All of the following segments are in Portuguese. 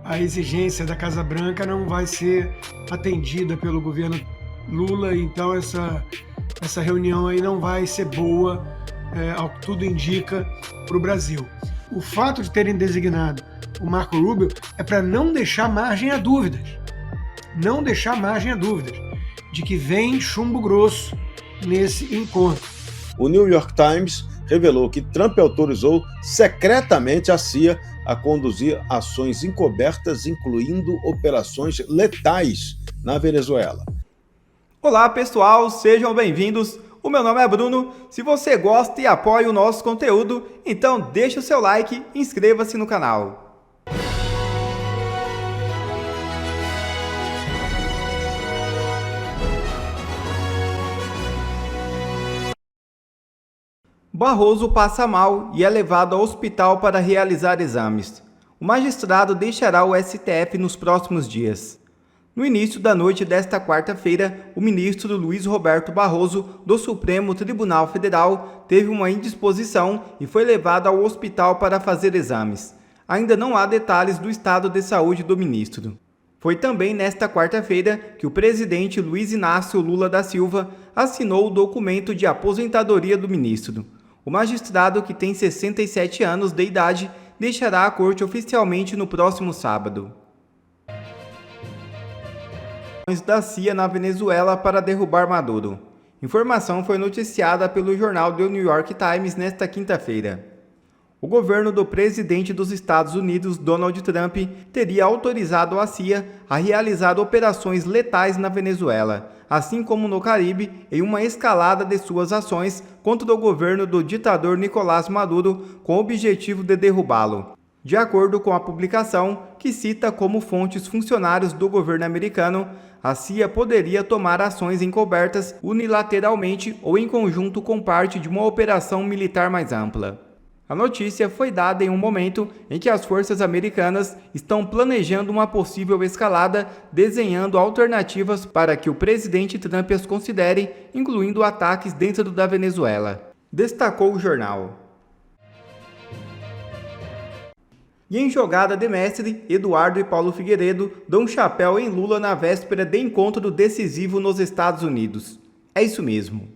a exigência da Casa Branca não vai ser atendida pelo governo Lula, então essa reunião aí não vai ser boa, ao que tudo indica, para o Brasil. O fato de terem designado o Marco Rubio é para não deixar margem a dúvidas, de que vem chumbo grosso nesse encontro. O New York Times revelou que Trump autorizou secretamente a CIA a conduzir ações encobertas, incluindo operações letais na Venezuela. Olá pessoal, sejam bem-vindos. O meu nome é Bruno. Se você gosta e apoia o nosso conteúdo, então deixa o seu like e inscreva-se no canal. Barroso passa mal e é levado ao hospital para realizar exames. O magistrado deixará o STF nos próximos dias. No início da noite desta quarta-feira, o ministro Luiz Roberto Barroso, do Supremo Tribunal Federal, teve uma indisposição e foi levado ao hospital para fazer exames. Ainda não há detalhes do estado de saúde do ministro. Foi também nesta quarta-feira que o presidente Luiz Inácio Lula da Silva assinou o documento de aposentadoria do ministro. O magistrado, que tem 67 anos de idade, deixará a corte oficialmente no próximo sábado. Da CIA na Venezuela para derrubar Maduro. Informação foi noticiada pelo jornal The New York Times nesta quinta-feira. O governo do presidente dos Estados Unidos, Donald Trump, teria autorizado a CIA a realizar operações letais na Venezuela, assim como no Caribe, em uma escalada de suas ações contra o governo do ditador Nicolás Maduro, com o objetivo de derrubá-lo. De acordo com a publicação, que cita como fontes funcionários do governo americano, a CIA poderia tomar ações encobertas unilateralmente ou em conjunto com parte de uma operação militar mais ampla. A notícia foi dada em um momento em que as forças americanas estão planejando uma possível escalada, desenhando alternativas para que o presidente Trump as considere, incluindo ataques dentro da Venezuela, destacou o jornal. E em jogada de mestre, Eduardo e Paulo Figueiredo dão chapéu em Lula na véspera de encontro decisivo nos Estados Unidos. É isso mesmo.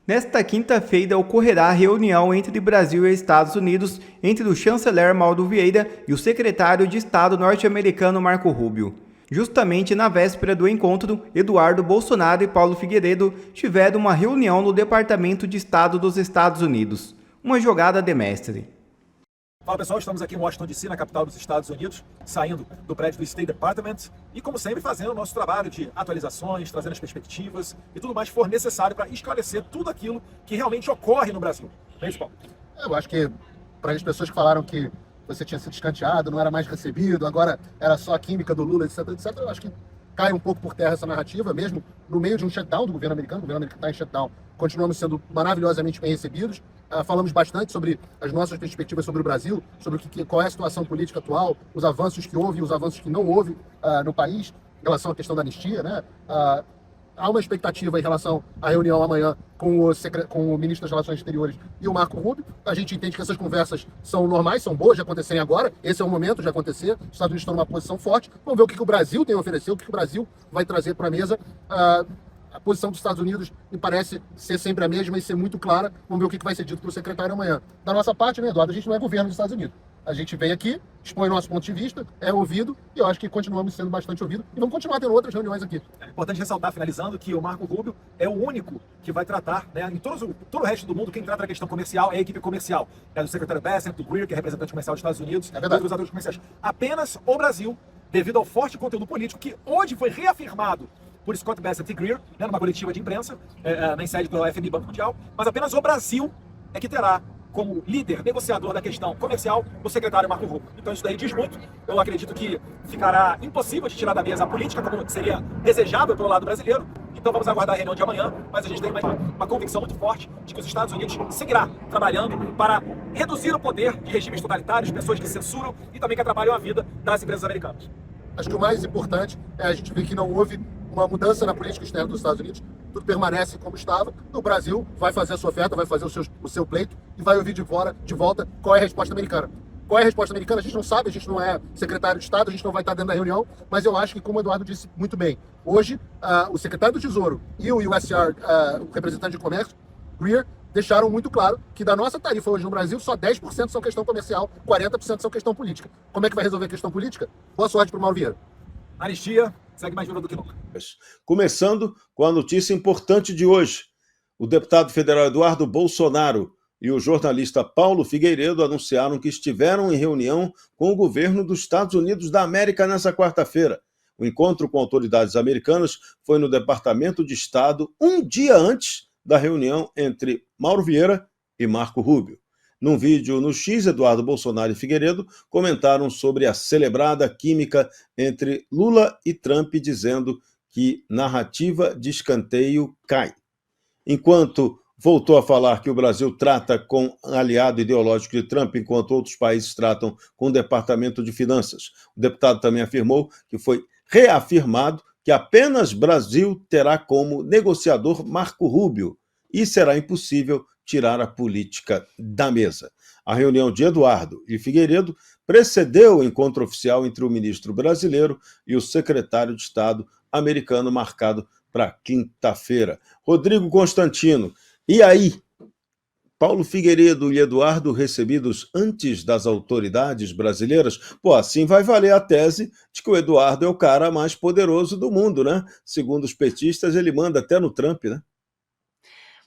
Nesta quinta-feira ocorrerá a reunião entre Brasil e Estados Unidos entre o chanceler Mauro Vieira e o secretário de Estado norte-americano Marco Rubio. Justamente na véspera do encontro, Eduardo Bolsonaro e Paulo Figueiredo tiveram uma reunião no Departamento de Estado dos Estados Unidos. Uma jogada de mestre. Fala pessoal, estamos aqui em Washington DC, na capital dos Estados Unidos, saindo do prédio do State Department e, como sempre, fazendo o nosso trabalho de atualizações, trazendo as perspectivas e tudo mais que for necessário para esclarecer tudo aquilo que realmente ocorre no Brasil. Não é isso, Paulo? Eu acho que para as pessoas que falaram que você tinha sido escanteado, não era mais recebido, agora era só a química do Lula, etc, etc, eu acho que cai um pouco por terra essa narrativa, mesmo no meio de um shutdown do governo americano. O governo americano está em shutdown, continuamos sendo maravilhosamente bem recebidos. Falamos bastante sobre as nossas perspectivas sobre o Brasil, sobre qual é a situação política atual, os avanços que houve e os avanços que não houve no país, em relação à questão da anistia, né? Há uma expectativa em relação à reunião amanhã com o ministro das Relações Exteriores e o Marco Rubio. A gente entende que essas conversas são normais, são boas de acontecerem agora. Esse é o momento de acontecer. Os Estados Unidos estão numa posição forte. Vamos ver o que o Brasil tem a oferecer, o que o Brasil vai trazer para a mesa. A posição dos Estados Unidos me parece ser sempre a mesma e ser muito clara. Vamos ver o que vai ser dito para o secretário amanhã. Da nossa parte, né, Eduardo, a gente não é governo dos Estados Unidos. A gente vem aqui, expõe o nosso ponto de vista, é ouvido, e eu acho que continuamos sendo bastante ouvidos, e vamos continuar tendo outras reuniões aqui. É importante ressaltar, finalizando, que o Marco Rubio é o único que vai tratar, né, em todo o resto do mundo, quem trata da questão comercial é a equipe comercial. É do secretário Bessent, do Greer, que é representante comercial dos Estados Unidos, e outros atores comerciais. Apenas o Brasil, devido ao forte conteúdo político, que hoje foi reafirmado por Scott Bessent e Greer, né, numa coletiva de imprensa, na sede do FMI Banco Mundial, mas apenas o Brasil é que terá como líder, negociador da questão comercial, o secretário Marco Rubio. Então isso daí diz muito. Eu acredito que ficará impossível de tirar da mesa a política, como seria desejável pelo lado brasileiro. Então vamos aguardar a reunião de amanhã, mas a gente tem uma convicção muito forte de que os Estados Unidos seguirá trabalhando para reduzir o poder de regimes totalitários, pessoas que censuram e também que atrapalham a vida das empresas americanas. Acho que o mais importante é a gente ver que não houve uma mudança na política externa dos Estados Unidos, tudo permanece como estava. O Brasil vai fazer a sua oferta, vai fazer o seu pleito e vai ouvir de volta qual é a resposta americana. Qual é a resposta americana? A gente não sabe, a gente não é secretário de Estado, a gente não vai estar dentro da reunião, mas eu acho que, como o Eduardo disse muito bem, hoje o secretário do Tesouro e o USR, o representante de comércio, Greer, deixaram muito claro que da nossa tarifa hoje no Brasil, só 10% são questão comercial, 40% são questão política. Como é que vai resolver a questão política? Boa sorte para o Mauro Vieira. Anistia segue mais viva do que nunca. Começando com a notícia importante de hoje. O deputado federal Eduardo Bolsonaro e o jornalista Paulo Figueiredo anunciaram que estiveram em reunião com o governo dos Estados Unidos da América nesta quarta-feira. O encontro com autoridades americanas foi no Departamento de Estado um dia antes da reunião entre Mauro Vieira e Marco Rubio. Num vídeo no X, Eduardo Bolsonaro e Figueiredo comentaram sobre a celebrada química entre Lula e Trump, dizendo que narrativa de escanteio cai. Enquanto voltou a falar que o Brasil trata com aliado ideológico de Trump, enquanto outros países tratam com o Departamento de Finanças. O deputado também afirmou que foi reafirmado que apenas Brasil terá como negociador Marco Rubio e será impossível tirar a política da mesa. A reunião de Eduardo e Figueiredo precedeu o encontro oficial entre o ministro brasileiro e o secretário de Estado americano, marcado para quinta-feira. Rodrigo Constantino, e aí? Paulo Figueiredo e Eduardo recebidos antes das autoridades brasileiras? Pô, assim vai valer a tese de que o Eduardo é o cara mais poderoso do mundo, né? Segundo os petistas, ele manda até no Trump, né?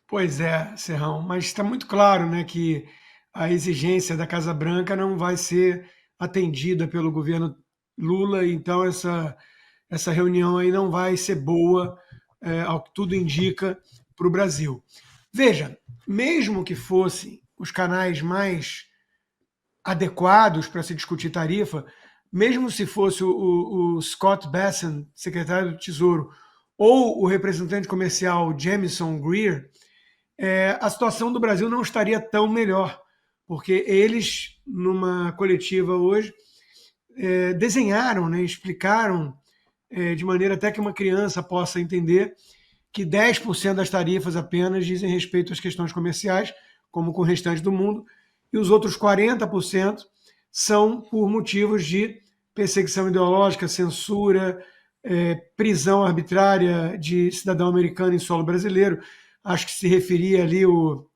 Pois é, Serrão, mas está muito claro, né, que a exigência da Casa Branca não vai ser atendida pelo governo Lula, então essa reunião aí não vai ser boa, ao que tudo indica, para o Brasil. Veja, mesmo que fossem os canais mais adequados para se discutir tarifa, mesmo se fosse o Scott Bessent, secretário do Tesouro, ou o representante comercial Jamieson Greer, a situação do Brasil não estaria tão melhor, porque eles, numa coletiva hoje, desenharam, né, explicaram de maneira até que uma criança possa entender que 10% das tarifas apenas dizem respeito às questões comerciais, como com o restante do mundo, e os outros 40% são por motivos de perseguição ideológica, censura, prisão arbitrária de cidadão americano em solo brasileiro. Acho que se referia ali o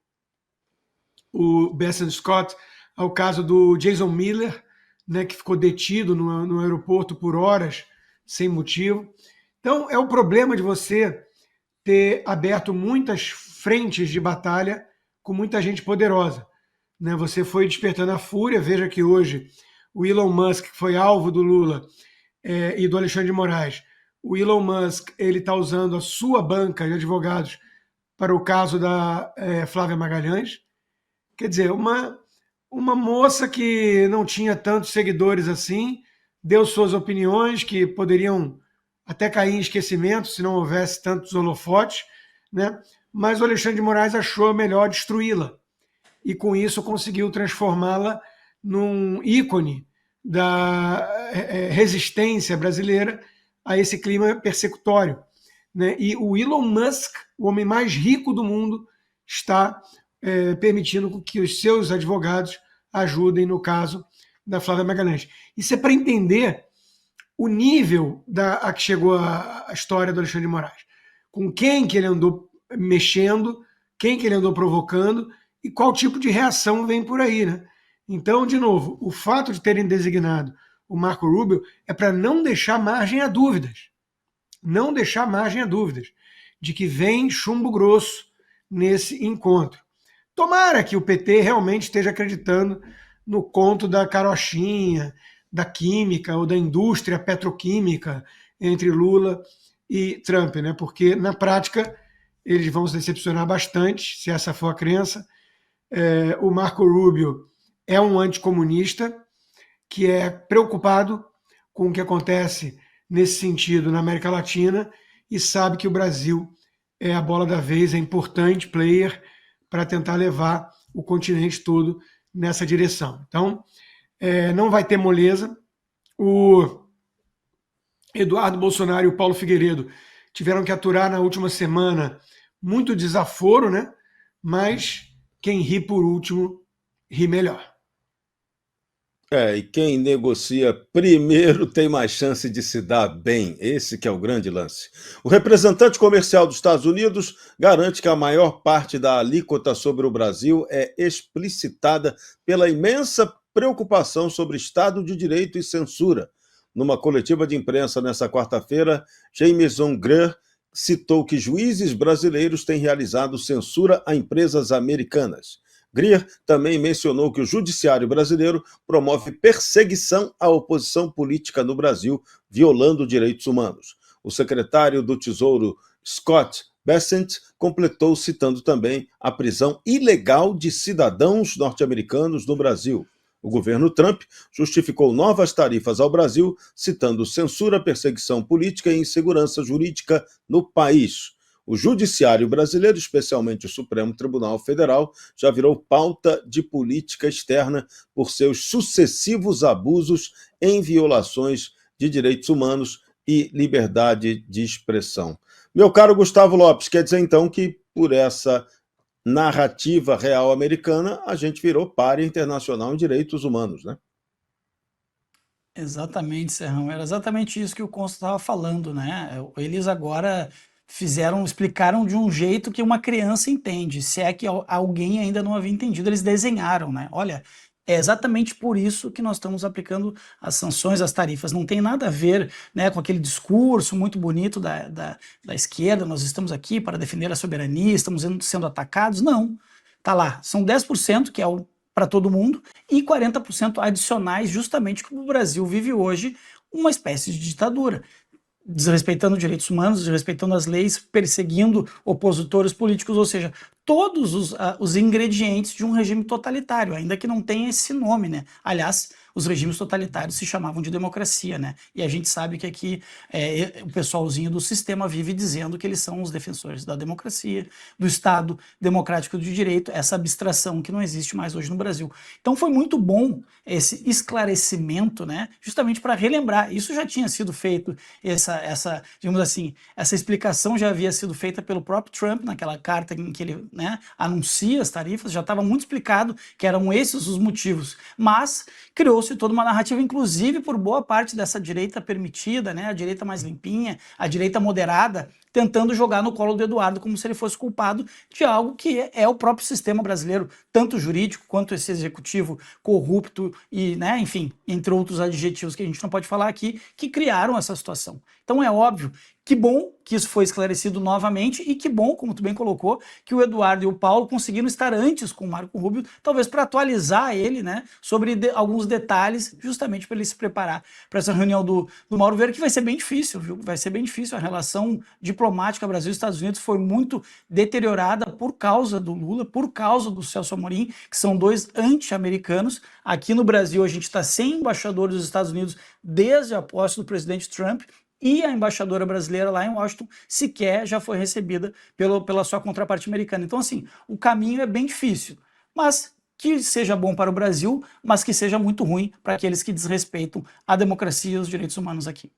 Bessent Scott ao caso do Jason Miller, né, que ficou detido no aeroporto por horas, sem motivo. Então, é o problema de você ter aberto muitas frentes de batalha com muita gente poderosa, né? Você foi despertando a fúria. Veja que hoje o Elon Musk, que foi alvo do Lula e do Alexandre de Moraes, o Elon Musk ele está usando a sua banca de advogados para o caso da Flávia Magalhães. Quer dizer, uma moça que não tinha tantos seguidores assim, deu suas opiniões que poderiam até cair em esquecimento se não houvesse tantos holofotes, né? Mas o Alexandre de Moraes achou melhor destruí-la e com isso conseguiu transformá-la num ícone da resistência brasileira a esse clima persecutório, né? E o Elon Musk, o homem mais rico do mundo, está permitindo que os seus advogados ajudem no caso da Flávia Magalhães. Isso é para entender o nível a que chegou a história do Alexandre de Moraes. Com quem que ele andou mexendo, quem que ele andou provocando e qual tipo de reação vem por aí, né? Então, de novo, o fato de terem designado o Marco Rubio é para não deixar margem a dúvidas. Não deixar margem a dúvidas de que vem chumbo grosso nesse encontro. Tomara que o PT realmente esteja acreditando no conto da carochinha, da química ou da indústria petroquímica entre Lula e Trump, né? Porque, na prática, eles vão se decepcionar bastante, se essa for a crença. O Marco Rubio é um anticomunista que é preocupado com o que acontece nesse sentido na América Latina e sabe que o Brasil é a bola da vez, é importante player para tentar levar o continente todo nessa direção. Então, não vai ter moleza. O Eduardo Bolsonaro e o Paulo Figueiredo tiveram que aturar na última semana muito desaforo, né? Mas quem ri por último, ri melhor. E quem negocia primeiro tem mais chance de se dar bem. Esse que é o grande lance. O representante comercial dos Estados Unidos garante que a maior parte da alíquota sobre o Brasil é explicitada pela imensa preocupação sobre Estado de Direito e censura. Numa coletiva de imprensa nesta quarta-feira, Jameson Greer citou que juízes brasileiros têm realizado censura a empresas americanas. Greer também mencionou que o judiciário brasileiro promove perseguição à oposição política no Brasil, violando direitos humanos. O secretário do Tesouro, Scott Bessent, completou citando também a prisão ilegal de cidadãos norte-americanos no Brasil. O governo Trump justificou novas tarifas ao Brasil, citando censura, perseguição política e insegurança jurídica no país. O judiciário brasileiro, especialmente o Supremo Tribunal Federal, já virou pauta de política externa por seus sucessivos abusos em violações de direitos humanos e liberdade de expressão. Meu caro Gustavo Lopes, quer dizer então que por essa narrativa real americana a gente virou pária internacional em direitos humanos, né? Exatamente, Serrão. Era exatamente isso que o Consta estava falando, né? Eles agora explicaram de um jeito que uma criança entende, se é que alguém ainda não havia entendido. Eles desenharam, né? Olha, é exatamente por isso que nós estamos aplicando as sanções, as tarifas. Não tem nada a ver, né, com aquele discurso muito bonito da esquerda, nós estamos aqui para defender a soberania, estamos sendo atacados. Não, tá lá, são 10%, que é o para todo mundo, e 40% adicionais, justamente como o Brasil vive hoje uma espécie de ditadura, desrespeitando direitos humanos, desrespeitando as leis, perseguindo opositores políticos, ou seja, todos os ingredientes de um regime totalitário, ainda que não tenha esse nome, né? Aliás, os regimes totalitários se chamavam de democracia, né? E a gente sabe que aqui o pessoalzinho do sistema vive dizendo que eles são os defensores da democracia, do Estado democrático de direito, essa abstração que não existe mais hoje no Brasil. Então foi muito bom esse esclarecimento, né? Justamente para relembrar, isso já tinha sido feito, digamos assim, essa explicação já havia sido feita pelo próprio Trump naquela carta em que ele, né, anuncia as tarifas, já estava muito explicado que eram esses os motivos, mas criou-se toda uma narrativa, inclusive por boa parte dessa direita permitida, né, a direita mais limpinha, a direita moderada, tentando jogar no colo do Eduardo como se ele fosse culpado de algo que é o próprio sistema brasileiro, tanto jurídico quanto esse executivo corrupto e, né, enfim, entre outros adjetivos que a gente não pode falar aqui, que criaram essa situação. Então é óbvio, que bom que isso foi esclarecido novamente e que bom, como tu bem colocou, que o Eduardo e o Paulo conseguiram estar antes com o Marco Rubio, talvez para atualizar ele, né, sobre alguns detalhes, justamente para ele se preparar para essa reunião do Mauro Vieira, que vai ser bem difícil, viu? Vai ser bem difícil. A relação diplomática Brasil e Estados Unidos foi muito deteriorada por causa do Lula, por causa do Celso Amorim, que são dois anti-americanos. Aqui no Brasil a gente está sem embaixador dos Estados Unidos desde a posse do presidente Trump, e a embaixadora brasileira lá em Washington sequer já foi recebida pela sua contraparte americana. Então, assim, o caminho é bem difícil, mas que seja bom para o Brasil, mas que seja muito ruim para aqueles que desrespeitam a democracia e os direitos humanos aqui.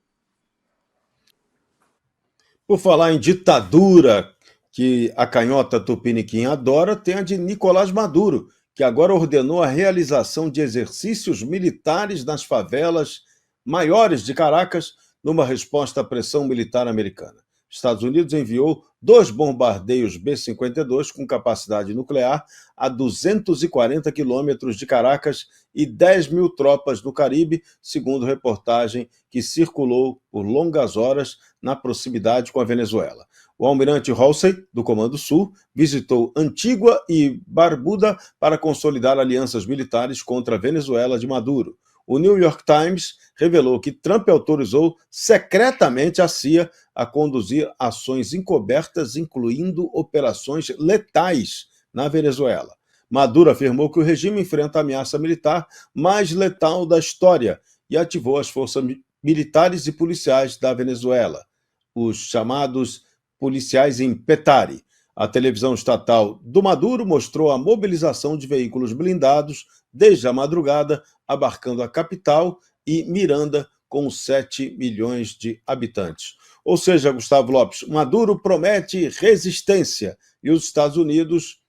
Por falar em ditadura, que a canhota tupiniquim adora, tem a de Nicolás Maduro, que agora ordenou a realização de exercícios militares nas favelas maiores de Caracas, numa resposta à pressão militar americana. Estados Unidos enviou 2 bombardeios B-52 com capacidade nuclear a 240 quilômetros de Caracas e 10 mil tropas no Caribe, segundo reportagem que circulou por longas horas na proximidade com a Venezuela. O almirante Halsey, do Comando Sul, visitou Antígua e Barbuda para consolidar alianças militares contra a Venezuela de Maduro. O New York Times revelou que Trump autorizou secretamente a CIA a conduzir ações encobertas, incluindo operações letais na Venezuela. Maduro afirmou que o regime enfrenta a ameaça militar mais letal da história e ativou as forças militares e policiais da Venezuela, os chamados policiais em Petare. A televisão estatal do Maduro mostrou a mobilização de veículos blindados desde a madrugada, abarcando a capital e Miranda, com 7 milhões de habitantes. Ou seja, Gustavo Lopes, Maduro promete resistência e os Estados Unidos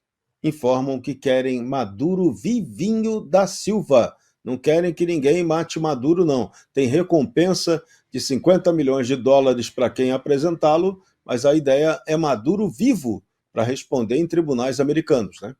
informam que querem Maduro vivinho da Silva Não querem que ninguém mate Maduro, não. Tem recompensa de 50 milhões de dólares para quem apresentá-lo, mas a ideia é Maduro vivo para responder em tribunais americanos, né?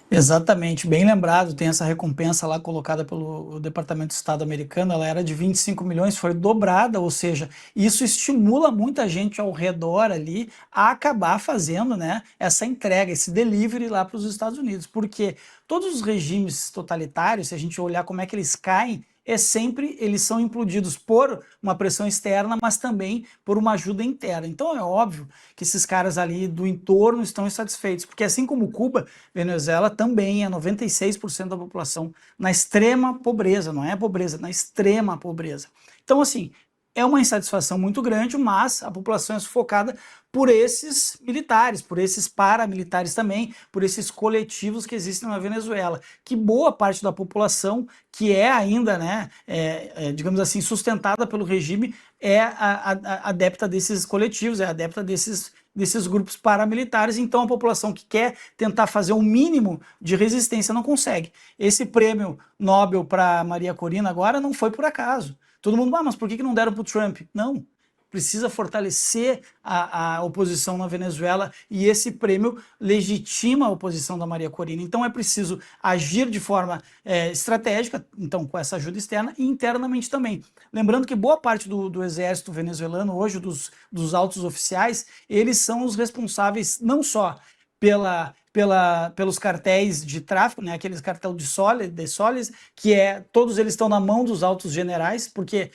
Exatamente, bem lembrado, tem essa recompensa lá colocada pelo Departamento de Estado americano, ela era de 25 milhões, foi dobrada, ou seja, isso estimula muita gente ao redor ali a acabar fazendo, né, essa entrega, esse delivery lá para os Estados Unidos, porque todos os regimes totalitários, se a gente olhar como é que eles caem, eles são implodidos por uma pressão externa, mas também por uma ajuda interna. Então é óbvio que esses caras ali do entorno estão insatisfeitos, porque assim como Cuba, Venezuela também é 96% da população na extrema pobreza, não é pobreza, na extrema pobreza. Então assim, é uma insatisfação muito grande, mas a população é sufocada por esses militares, por esses paramilitares também, por esses coletivos que existem na Venezuela, que boa parte da população que é ainda, né, digamos assim, sustentada pelo regime, é adepta desses coletivos, é adepta desses grupos paramilitares. Então a população que quer tentar fazer um mínimo de resistência não consegue. Esse prêmio Nobel para Maria Corina agora não foi por acaso. Todo mundo, mas por que não deram para o Trump? Não, precisa fortalecer a oposição na Venezuela e esse prêmio legitima a oposição da Maria Corina. Então é preciso agir de forma estratégica, então com essa ajuda externa e internamente também. Lembrando que boa parte do exército venezuelano hoje, dos altos oficiais, eles são os responsáveis não só pelos cartéis de tráfico, né, aqueles cartel de soles, que todos eles estão na mão dos altos generais, porque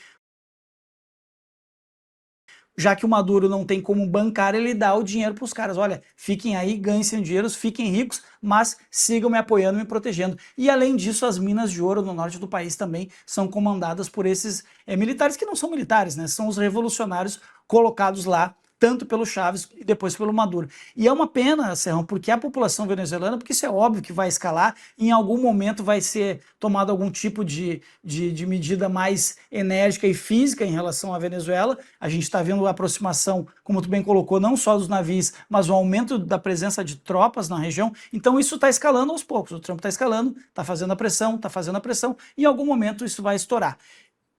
já que o Maduro não tem como bancar, ele dá o dinheiro para os caras. Olha, fiquem aí, ganhem seu dinheiro, fiquem ricos, mas sigam me apoiando, me protegendo. E além disso, as minas de ouro no norte do país também são comandadas por esses militares que não são militares, né? São os revolucionários colocados lá tanto pelo Chávez e depois pelo Maduro. E é uma pena, Serrão, porque a população venezuelana, porque isso é óbvio que vai escalar, em algum momento vai ser tomado algum tipo de medida mais enérgica e física em relação à Venezuela. A gente está vendo a aproximação, como tu bem colocou, não só dos navios, mas o aumento da presença de tropas na região. Então isso está escalando aos poucos. O Trump está escalando, está fazendo a pressão, e em algum momento isso vai estourar.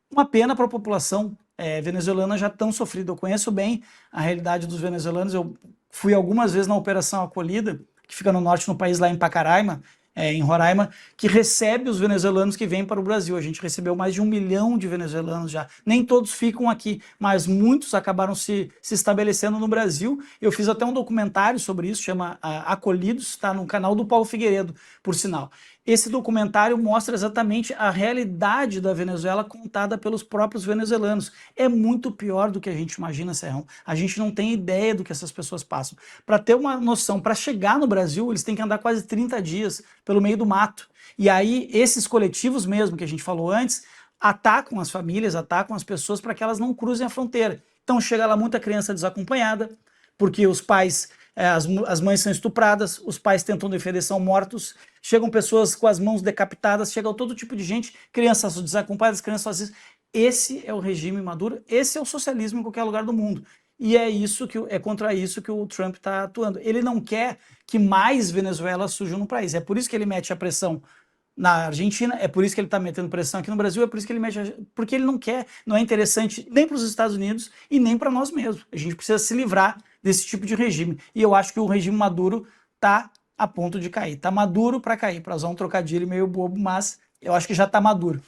Uma pena para a população venezuelana já tão sofrida. Eu conheço bem a realidade dos venezuelanos, eu fui algumas vezes na Operação Acolhida, que fica no norte do país, lá em Pacaraima, em Roraima, que recebe os venezuelanos que vêm para o Brasil. A gente recebeu mais de 1 milhão de venezuelanos já. Nem todos ficam aqui, mas muitos acabaram se estabelecendo no Brasil. Eu fiz até um documentário sobre isso, chama Acolhidos, está no canal do Paulo Figueiredo, por sinal. Esse documentário mostra exatamente a realidade da Venezuela contada pelos próprios venezuelanos. É muito pior do que a gente imagina, Serrão. A gente não tem ideia do que essas pessoas passam. Para ter uma noção, para chegar no Brasil, eles têm que andar quase 30 dias pelo meio do mato. E aí, esses coletivos mesmo, que a gente falou antes, atacam as famílias, atacam as pessoas para que elas não cruzem a fronteira. Então chega lá muita criança desacompanhada, porque os pais... As mães são estupradas, os pais tentam defender, são mortos, chegam pessoas com as mãos decapitadas, chega todo tipo de gente, crianças desacompanhadas, crianças sozinhas. Esse é o regime Maduro, esse é o socialismo em qualquer lugar do mundo. E é contra isso que o Trump está atuando. Ele não quer que mais Venezuela surjam no país. É por isso que ele mete a pressão na Argentina, é por isso que ele está metendo pressão aqui no Brasil, é por isso que ele mete, porque ele não quer, não é interessante nem para os Estados Unidos e nem para nós mesmos. A gente precisa se livrar desse tipo de regime. E eu acho que o regime Maduro está a ponto de cair. Está maduro para cair, para usar um trocadilho meio bobo, mas eu acho que já está maduro.